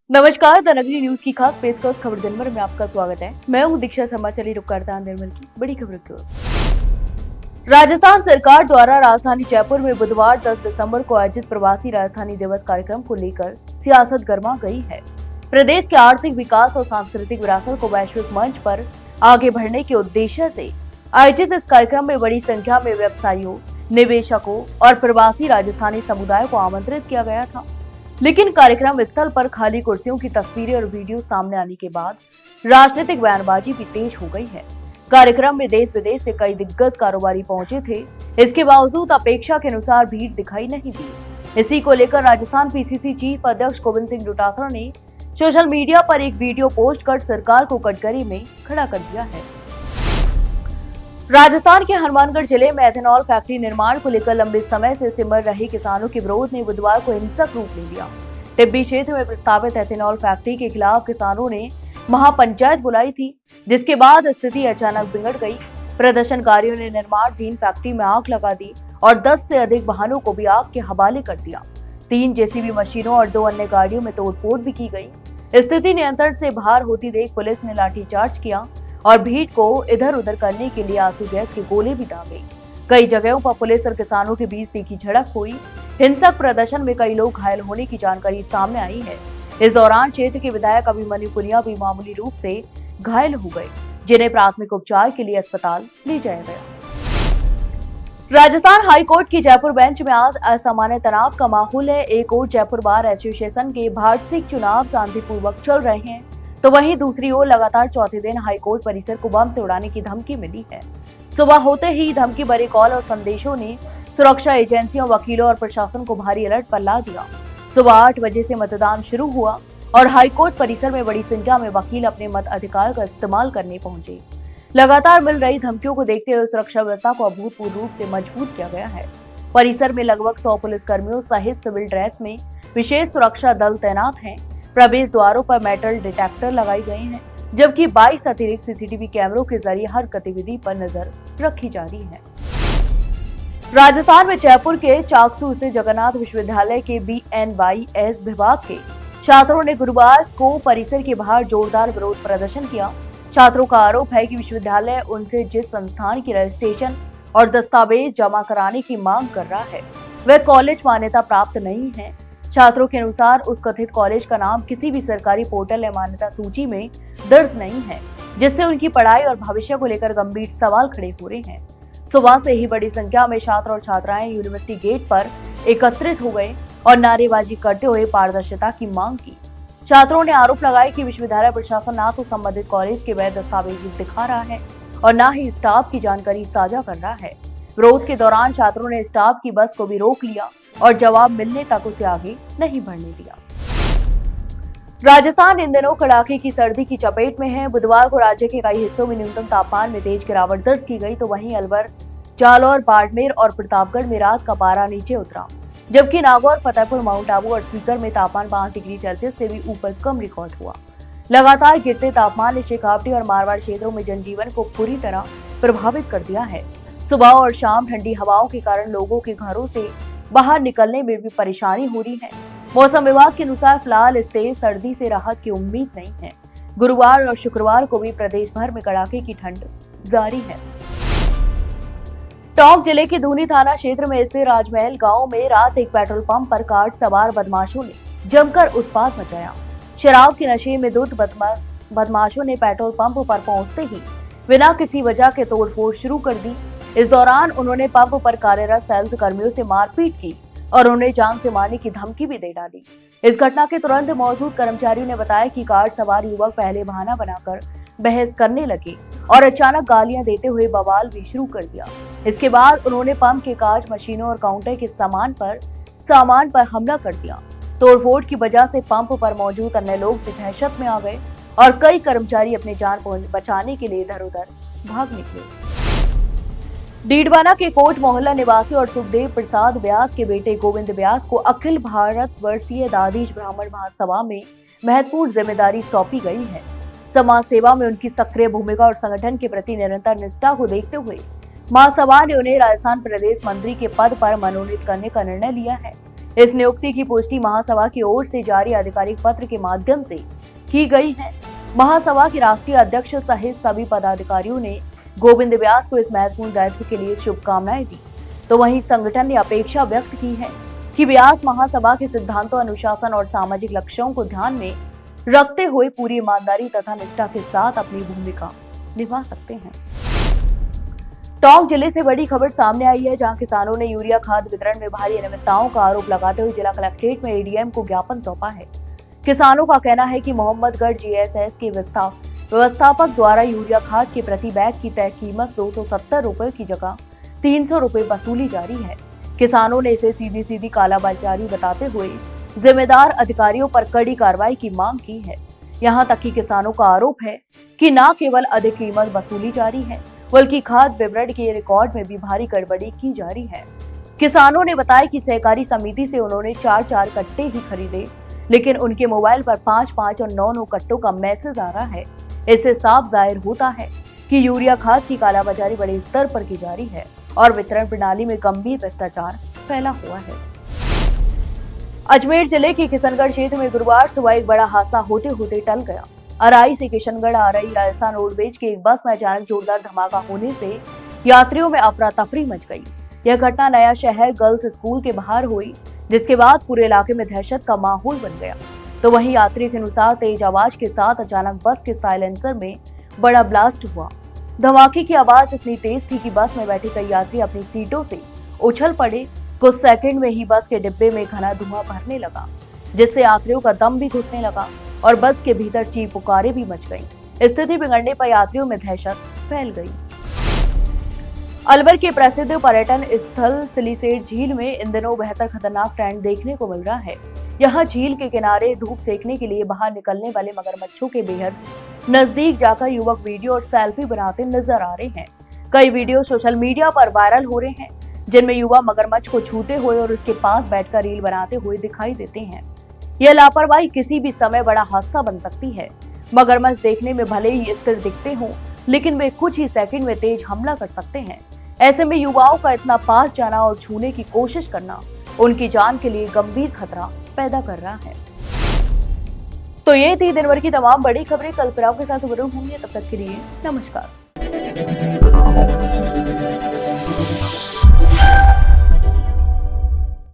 नमस्कार, द नगरी न्यूज की खास पेशकश खबर दिन भर में आपका स्वागत है। मैं हूं दीक्षा शर्मा। चलिए रुक करते हैं निर्मल की बड़ी खबर की ओर। राजस्थान सरकार द्वारा राजधानी जयपुर में बुधवार 10 दिसंबर को आयोजित प्रवासी राजधानी दिवस कार्यक्रम को लेकर सियासत गर्मा गई है। प्रदेश के आर्थिक विकास और सांस्कृतिक विरासत को वैश्विक मंच पर आगे बढ़ने के उद्देश्य से आयोजित इस कार्यक्रम में बड़ी संख्या में व्यवसायियों, निवेशकों और प्रवासी राजस्थानी समुदाय को आमंत्रित किया गया था। लेकिन कार्यक्रम स्थल पर खाली कुर्सियों की तस्वीरें और वीडियो सामने आने के बाद राजनीतिक बयानबाजी भी तेज हो गई है। कार्यक्रम में देश विदेश से कई दिग्गज कारोबारी पहुंचे थे। इसके बावजूद अपेक्षा के अनुसार भीड़ दिखाई नहीं दी। इसी को लेकर राजस्थान पीसीसी चीफ अध्यक्ष गोविंद सिंह डोटासरा ने सोशल मीडिया पर एक वीडियो पोस्ट कर सरकार को कटघरे में खड़ा कर दिया है। राजस्थान के हनुमानगढ़ जिले में एथेनॉल फैक्ट्री निर्माण को लेकर लंबे समय से सिमर रहे किसानों के विरोध ने बुधवार को हिंसक रूप ले लिया। टिब्बी क्षेत्र में प्रस्तावित एथेनॉल फैक्ट्री के खिलाफ किसानों ने महापंचायत बुलाई थी, जिसके बाद स्थिति अचानक बिगड़ गई। प्रदर्शनकारियों ने निर्माणाधीन फैक्ट्री में आग लगा दी और 10 से अधिक वाहनों को भी आग के हवाले कर दिया। 3 जेसीबी मशीनों और 2 अन्य गाड़ियों में तोड़फोड़ भी की गई। स्थिति नियंत्रण से बाहर होती देख पुलिस ने लाठीचार्ज किया और भीड़ को इधर उधर करने के लिए आंसू गैस के गोले भी दागे। कई जगहों पर पुलिस और किसानों के बीच तीखी झड़प हुई। हिंसक प्रदर्शन में कई लोग घायल होने की जानकारी सामने आई है। इस दौरान क्षेत्र के विधायक अभिमन्यु पुनिया भी मामूली रूप से घायल हो गए, जिन्हें प्राथमिक उपचार के लिए अस्पताल ले जाया गया। राजस्थान हाईकोर्ट की जयपुर बेंच में आज असामान्य तनाव का माहौल है। एक ओर जयपुर बार एसोसिएशन के वार्षिक चुनाव शांतिपूर्वक चल रहे हैं, तो वहीं दूसरी ओर लगातार चौथे दिन हाईकोर्ट परिसर को बम से उड़ाने की धमकी मिली है। सुबह होते ही धमकी भरे कॉल और संदेशों ने सुरक्षा एजेंसियों, वकीलों और प्रशासन को भारी अलर्ट पर ला दिया। सुबह 8 बजे से मतदान शुरू हुआ और हाईकोर्ट परिसर में बड़ी संख्या में वकील अपने मत अधिकार का इस्तेमाल करने पहुंचे। लगातार मिल रही धमकियों को देखते हुए सुरक्षा व्यवस्था को अभूतपूर्व रूप से मजबूत किया गया है। परिसर में लगभग 100 पुलिसकर्मियों सहित सिविल ड्रेस में विशेष सुरक्षा दल तैनात हैं। प्रवेश द्वारों पर मेटल डिटेक्टर लगाए गए हैं, जबकि 22 अतिरिक्त सीसीटीवी कैमरों के जरिए हर गतिविधि पर नजर रखी जा रही है। राजस्थान में जयपुर के चाकसू स्थित जगन्नाथ विश्वविद्यालय के BNYS विभाग के छात्रों ने गुरुवार को परिसर के बाहर जोरदार विरोध प्रदर्शन किया। छात्रों का आरोप है कि विश्वविद्यालय उनसे जिस संस्थान की रजिस्ट्रेशन और दस्तावेज जमा कराने की मांग कर रहा है, वह कॉलेज मान्यता प्राप्त नहीं है। छात्रों के अनुसार उस कथित कॉलेज का नाम किसी भी सरकारी पोर्टल या मान्यता सूची में दर्ज नहीं है, जिससे उनकी पढ़ाई और भविष्य को लेकर गंभीर सवाल खड़े हो रहे हैं। सुबह से ही बड़ी संख्या में छात्र और छात्राएं यूनिवर्सिटी गेट पर एकत्रित हो गए और नारेबाजी करते हुए पारदर्शिता की मांग की। छात्रों ने आरोप लगाया कि विश्वविद्यालय प्रशासन ना तो संबंधित कॉलेज के वैध दस्तावेज दिखा रहा है और न ही स्टाफ की जानकारी साझा कर रहा है। विरोध के दौरान छात्रों ने स्टाफ की बस को भी रोक लिया और जवाब मिलने तक उसे आगे नहीं बढ़ने दिया। राजस्थान इन दिनों कड़ाके की सर्दी की चपेट में है। बुधवार को राज्य के कई हिस्सों में न्यूनतम तापमान में तेज गिरावट दर्ज की गई, तो वहीं अलवर, जालौर, बाड़मेर और प्रतापगढ़ में रात का पारा नीचे उतरा, जबकि नागौर, फतेहपुर, माउंट आबू और सीकर में तापमान 5 डिग्री सेल्सियस से भी ऊपर कम रिकॉर्ड हुआ। लगातार गिरते तापमान ने शेखावटी और मारवाड़ क्षेत्रों में जनजीवन को पूरी तरह प्रभावित कर दिया है। सुबह और शाम ठंडी हवाओं के कारण लोगों के घरों से बाहर निकलने में भी परेशानी हो रही है। मौसम विभाग के अनुसार फिलहाल इस तेज सर्दी से राहत की उम्मीद नहीं है। गुरुवार और शुक्रवार को भी प्रदेश भर में कड़ाके की ठंड जारी है। टोंक जिले के धूनी थाना क्षेत्र में स्थित राजमहल गांव में रात एक पेट्रोल पंप पर कार सवार बदमाशों ने जमकर उत्पात मचाया। शराब के नशे में धुत बदमाशों ने पेट्रोल पंप पर पहुंचते ही बिना किसी वजह के तोड़फोड़ शुरू कर दी। इस दौरान उन्होंने पंप पर कार्यरत सेल्स कर्मियों से मारपीट की और उन्हें जान से मारने की धमकी भी दे डाली। इस घटना के तुरंत मौजूद कर्मचारियों ने बताया कि कार सवार युवक पहले बहाना बनाकर बहस करने लगे और अचानक गालियां देते हुए बवाल भी शुरू कर दिया। इसके बाद उन्होंने पंप के कांच, मशीनों और काउंटर के सामान पर हमला कर दिया। तोड़फोड़ की वजह से पंप पर मौजूद अन्य लोग भी दहशत में आ गए और कई कर्मचारी अपनी जान बचाने के लिए इधर उधर भाग निकले। डीडवाना के कोट मोहल्ला निवासी और सुखदेव प्रसाद व्यास के बेटे गोविंद व्यास को अखिल भारत वर्षीय दादीज ब्राह्मण महासभा में महत्वपूर्ण जिम्मेदारी सौंपी गई है। समाज सेवा में उनकी सक्रिय भूमिका और संगठन के प्रति निरंतर निष्ठा को देखते हुए महासभा ने उन्हें राजस्थान प्रदेश मंत्री के पद पर मनोनीत करने का निर्णय लिया है। इस नियुक्ति की पुष्टि महासभा की ओर से जारी आधिकारिक पत्र के माध्यम से की गई है। महासभा के राष्ट्रीय अध्यक्ष सहित सभी पदाधिकारियों ने गोविंद व्यास को इस महत्वपूर्ण दायित्व के लिए शुभकामनाएं दी। तो वहीं संगठन ने अपेक्षा व्यक्त की है कि व्यास महासभा के सिद्धांतों, अनुशासन और सामाजिक लक्ष्यों को ध्यान में रखते हुए पूरी ईमानदारी तथा निष्ठा के साथ अपनी भूमिका निभा सकते हैं। टोंक जिले से बड़ी खबर सामने आई है, जहां किसानों ने यूरिया खाद वितरण में भारी अनियमितताओं का आरोप लगाते हुए जिला कलेक्ट्रेट में एडीएम को ज्ञापन सौंपा है। किसानों का कहना है कि मोहम्मदगढ़ जीएसएस के व्यवस्थापक द्वारा यूरिया खाद के प्रति बैग की तय कीमत 270 रुपए की जगह 300 रुपए वसूली जारी है। किसानों ने इसे सीधी कालाबाजारी बताते हुए जिम्मेदार अधिकारियों पर कड़ी कार्रवाई की मांग की है। यहाँ तक कि किसानों का आरोप है कि न केवल अधिक कीमत वसूली जा रही है, बल्कि खाद विवरण के रिकॉर्ड में भी भारी गड़बड़ी की जा रही है। किसानों ने बताया कि सहकारी समिति से उन्होंने 4 कट्टे ही खरीदे, लेकिन उनके मोबाइल पर 5 और 9 कट्टों का मैसेज आ रहा है। इससे साफ जाहिर होता है कि यूरिया खाद की कालाबाजारी बड़े स्तर पर की जा रही है और वितरण प्रणाली में गंभीर भ्रष्टाचार फैला हुआ है। अजमेर जिले के किशनगढ़ क्षेत्र में गुरुवार सुबह एक बड़ा हादसा होते होते टल गया। अराई से किशनगढ़ आ रही राजस्थान रोडवेज की एक बस में अचानक जोरदार धमाका होने से यात्रियों में अफरा तफरी मच गई। यह घटना नया शहर गर्ल्स स्कूल के बाहर हुई, जिसके बाद पूरे इलाके में दहशत का माहौल बन गया। तो वहीं यात्री के अनुसार तेज आवाज के साथ अचानक बस के साइलेंसर में बड़ा ब्लास्ट हुआ। धमाके की आवाज इतनी तेज थी कि बस में बैठे कई यात्री अपनी सीटों से उछल पड़े। कुछ सेकंड में ही बस के डिब्बे में घना धुआं भरने लगा, जिससे यात्रियों का दम भी घुटने लगा और बस के भीतर चीख पुकारें भी मच गईं। स्थिति बिगड़ने पर यात्रियों में दहशत फैल गई। अलवर के प्रसिद्ध पर्यटन स्थल सिलीसेट झील में इन दिनों बेहतर खतरनाक ट्रेंड देखने को मिल रहा है। यहाँ झील के किनारे धूप सेकने के लिए बाहर निकलने वाले मगरमच्छों के बेहद नजदीक जाकर युवक वीडियो और सेल्फी बनाते नजर आ रहे हैं। कई वीडियो सोशल मीडिया पर वायरल हो रहे हैं, जिनमें युवा मगरमच्छ को छूते हुए और उसके पास बैठकर रील बनाते हुए दिखाई देते हैं। यह लापरवाही किसी भी समय बड़ा हादसा बन सकती है। मगरमच्छ देखने में भले ही स्थिर दिखते हों, लेकिन वे कुछ ही सेकंड में तेज हमला कर सकते हैं। ऐसे में युवाओं का इतना पास जाना और छूने की कोशिश करना उनकी जान के लिए गंभीर खतरा पैदा कर रहा है। तो ये थी दिन भर की तमाम बड़ी खबरें। कल फिर आपके साथ रूबरू होंगे, तब तक के लिए नमस्कार।